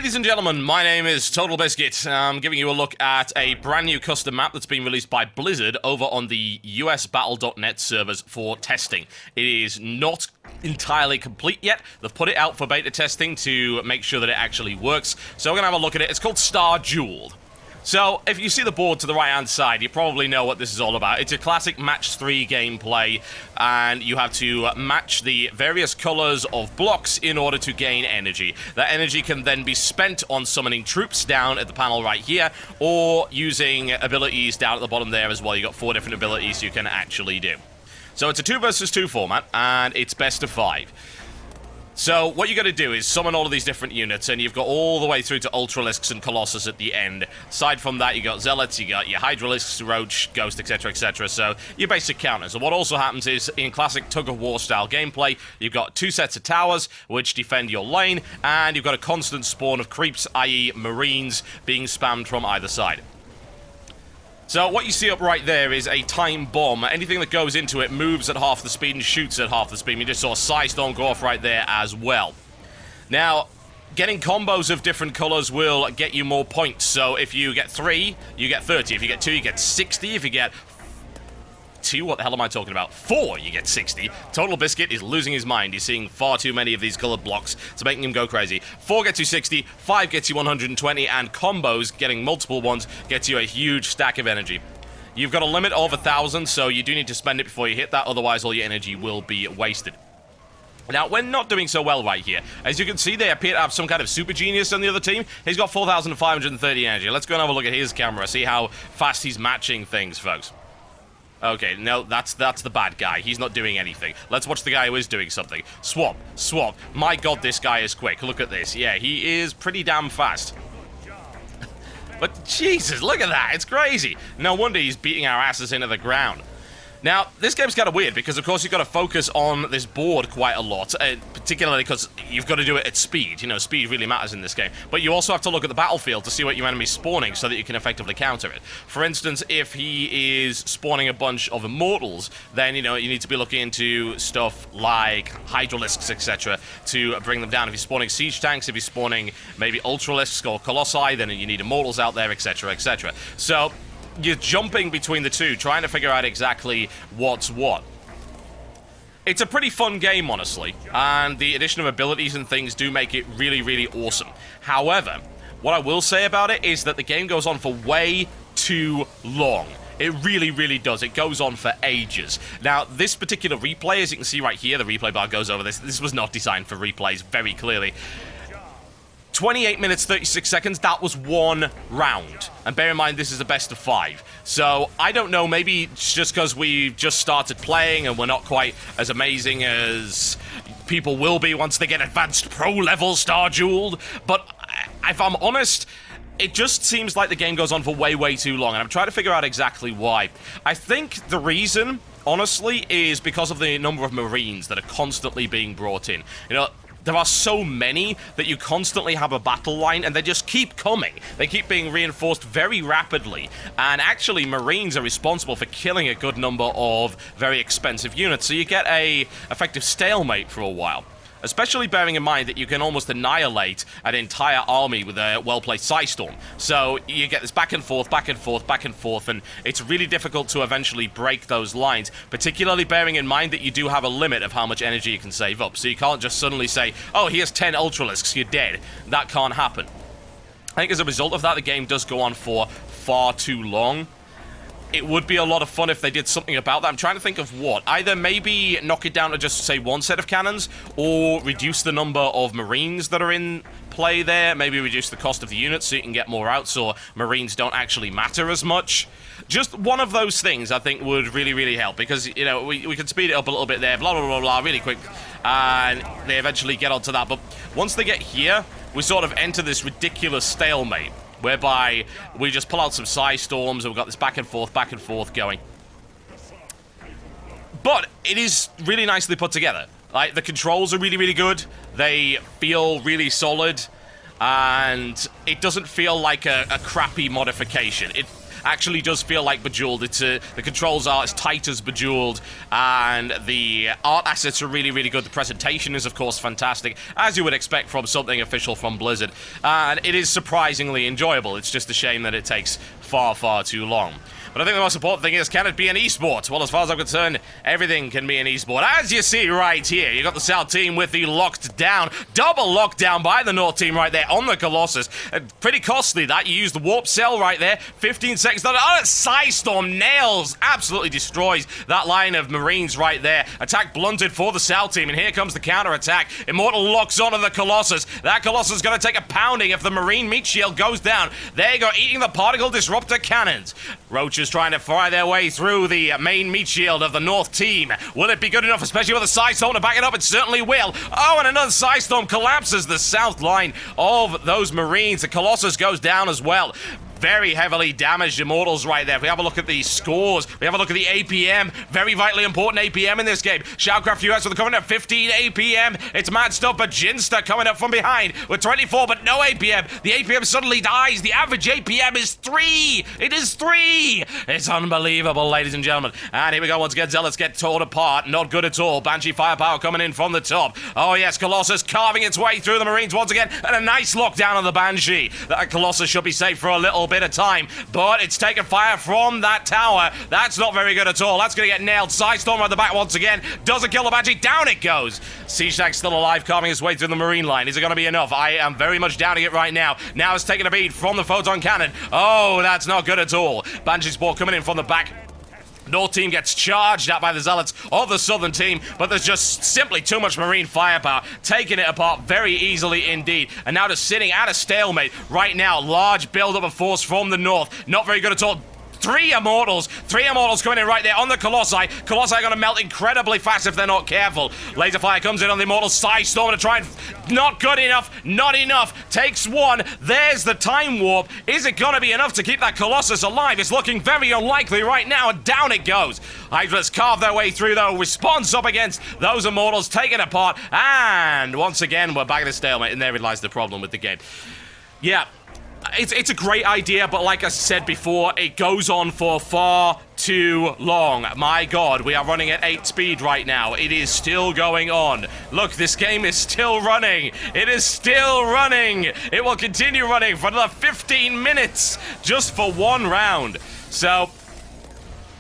Ladies and gentlemen, my name is Total Biscuit. I'm giving you a look at a brand new custom map that's been released by Blizzard over on the US Battle.net servers for testing. It is not entirely complete yet. They've put it out for beta testing to make sure that it actually works. So we're going to have a look at it. It's called Starjeweled. So, if you see the board to the right-hand side, you probably know what this is all about. It's a classic match 3 gameplay, and you have to match the various colors of blocks in order to gain energy. That energy can then be spent on summoning troops down at the panel right here, or using abilities down at the bottom there as well. You've got 4 different abilities you can actually do. So it's a 2 versus 2 format, and it's best of 5. So, what you got to do is summon all of these different units, and you've got all the way through to Ultralisks and Colossus at the end. Aside from that, you got Zealots, you got your Hydralisks, Roach, Ghost, etc., etc., so your basic counters. And what also happens is, in classic tug-of-war style gameplay, you've got 2 sets of towers, which defend your lane, and you've got a constant spawn of creeps, i.e. Marines, being spammed from either side. So what you see up right there is a time bomb. Anything that goes into it moves at half the speed and shoots at half the speed. We just saw Psystorm go off right there as well. Now, getting combos of different colors will get you more points. So if you get 3, you get 30. If you get 2, you get 60. If you get 2, what the hell am I talking about? 4, you get 60. Total Biscuit is losing his mind. He's seeing far too many of these colored blocks. It's making him go crazy. 4 gets you 60, 5 gets you 120, and combos, getting multiple ones, gets you a huge stack of energy. You've got a limit of 1,000, so you do need to spend it before you hit that, otherwise all your energy will be wasted. Now, we're not doing so well right here. As you can see, they appear to have some kind of super genius on the other team. He's got 4,530 energy. Let's go and have a look at his camera, see how fast he's matching things, folks. Okay, no, that's the bad guy. He's not doing anything. Let's watch the guy who is doing something. Swap, swap. My god, this guy is quick. Look at this. Yeah, he is pretty damn fast. But Jesus, look at that. It's crazy. No wonder he's beating our asses into the ground. Now, this game's kind of weird because, of course, you've got to focus on this board quite a lot, particularly because you've got to do it at speed. You know, speed really matters in this game. But you also have to look at the battlefield to see what your enemy's spawning so that you can effectively counter it. For instance, if he is spawning a bunch of Immortals, then, you know, you need to be looking into stuff like Hydralisks, etc., to bring them down. If he's spawning Siege Tanks, if he's spawning maybe Ultralisks or Colossi, then you need Immortals out there, etc., etc. So you're jumping between the two, trying to figure out exactly what's what. It's a pretty fun game, honestly, and the addition of abilities and things do make it really, really awesome. However, what I will say about it is that the game goes on for way too long. It really, really does. It goes on for ages. Now, this particular replay, as you can see right here, the replay bar goes over this. This was not designed for replays, very clearly. 28 minutes, 36 seconds, that was 1 round. And bear in mind, this is a best of 5. So, I don't know, maybe it's just because we've just started playing and we're not quite as amazing as people will be once they get advanced pro-level Starjeweled. But if I'm honest, it just seems like the game goes on for way, way too long. And I'm trying to figure out exactly why. I think the reason, honestly, is because of the number of Marines that are constantly being brought in. You know, there are so many that you constantly have a battle line, and they just keep coming. They keep being reinforced very rapidly, and actually Marines are responsible for killing a good number of very expensive units, so you get a effective stalemate for a while. Especially bearing in mind that you can almost annihilate an entire army with a well-placed Psystorm. So you get this back and forth, back and forth, back and forth, and it's really difficult to eventually break those lines, particularly bearing in mind that you do have a limit of how much energy you can save up. So you can't just suddenly say, oh, here's 10 Ultralisks, you're dead. That can't happen. I think as a result of that, the game does go on for far too long. It would be a lot of fun if they did something about that. I'm trying to think of what. Either maybe knock it down to just, say, 1 set of cannons, or reduce the number of Marines that are in play there. Maybe reduce the cost of the units so you can get more out, so Marines don't actually matter as much. Just one of those things, I think, would really, really help, because, you know, we could speed it up a little bit there, blah, blah, blah, blah, really quick, and they eventually get onto that. But once they get here, we sort of enter this ridiculous stalemate, whereby we just pull out some Psystorms and we've got this back and forth going. But it is really nicely put together. Like, the controls are really, really good. They feel really solid. And it doesn't feel like a crappy modification. actually does feel like Bejeweled. The controls are as tight as Bejeweled, and the art assets are really, really good. The presentation is, of course, fantastic, as you would expect from something official from Blizzard, and it is surprisingly enjoyable. It's just a shame that it takes far, far too long. But I think the most important thing is, can it be an esport? Well, as far as I'm concerned, everything can be an esport. As you see right here, you got the South team with the locked down, double lockdown by the North team right there on the Colossus. Pretty costly that. You use the warp cell right there. 15 seconds. Oh, Psystorm nails, absolutely destroys that line of Marines right there. Attack blunted for the South team, and here comes the counter-attack. Immortal locks onto the Colossus. That Colossus is going to take a pounding if the Marine meat shield goes down. There you go, eating the particle disruptor cannons. Roaches trying to fry their way through the main meat shield of the North team. Will it be good enough, especially with a Psystorm to back it up? It certainly will. Oh, and another Psystorm collapses the south line of those Marines. The Colossus goes down as well. Very heavily damaged Immortals right there. If we have a look at the scores, we have a look at the APM. Very vitally important APM in this game. Shoutcraft US with the coming at 15 APM. It's mad stuff, but Jinster coming up from behind with 24, but no APM. The APM suddenly dies. The average APM is 3. It is 3. It's unbelievable, ladies and gentlemen. And here we go once again. Zealots get torn apart. Not good at all. Banshee firepower coming in from the top. Oh yes, Colossus carving its way through the Marines once again. And a nice lockdown on the Banshee. That Colossus should be safe for a little bit of time, but it's taken fire from that tower. That's not very good at all. That's going to get nailed. Psystorm at the back once again. Doesn't kill the Banshee. Down it goes. Siegestag's still alive, carving his way through the Marine line. Is it going to be enough? I am very much doubting it right now. Now it's taking a beat from the photon cannon. Oh, that's not good at all. Banshee Spore coming in from the back. North team gets charged at by the Zealots of the Southern team, but there's just simply too much Marine firepower, taking it apart very easily indeed. And now just sitting at a stalemate right now. Large build-up of force from the North. Not very good at all. Three Immortals coming in right there on the Colossi. Colossi are going to melt incredibly fast if they're not careful. Laserfire comes in on the Immortal. Psystorm to try and... Not good enough. Not enough. Takes one. There's the time warp. Is it going to be enough to keep that Colossus alive? It's looking very unlikely right now, and down it goes. Hydras carve their way through, though. Response up against those Immortals, taken apart. And once again, we're back at a stalemate, and therein lies the problem with the game. Yeah. It's a great idea, but like I said before, it goes on for far too long. My god, we are running at 8 speed right now. It is still going on. Look, this game is still running. It is still running. It will continue running for another 15 minutes just for one round. So...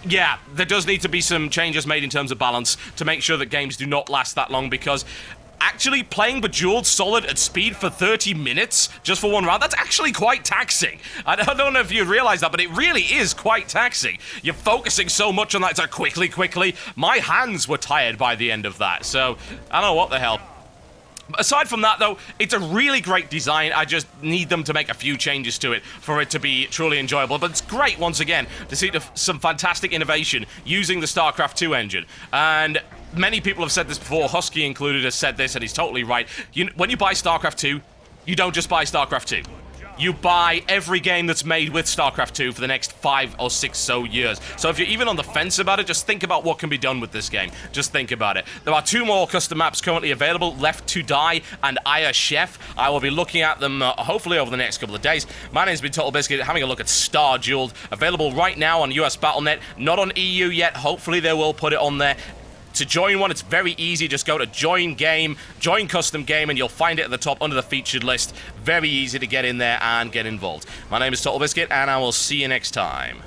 yeah, there does need to be some changes made in terms of balance to make sure that games do not last that long, because actually playing Bejeweled solid at speed for 30 minutes just for one round, that's actually quite taxing. I don't know if you realize that, but it really is quite taxing. You're focusing so much on that. It's like quickly. My hands were tired by the end of that, so I don't know what the hell. Aside from that, though, it's a really great design. I just need them to make a few changes to it for it to be truly enjoyable. But it's great, once again, to see some fantastic innovation using the StarCraft 2 engine. And many people have said this before. Husky included has said this, and he's totally right. When you buy StarCraft 2, you don't just buy StarCraft 2. You buy every game that's made with StarCraft 2 for the next 5 or 6 so years. So if you're even on the fence about it, just think about what can be done with this game. Just think about it. There are 2 more custom maps currently available, Left to Die and Aya Chef. I will be looking at them hopefully over the next couple of days. My name's been Total Biscuit, having a look at Starjeweled, available right now on US Battle.net, not on EU yet. Hopefully they will put it on there. To join one, it's very easy. Just go to Join Game, Join Custom Game, and you'll find it at the top under the featured list. Very easy to get in there and get involved. My name is Total Biscuit, and I will see you next time.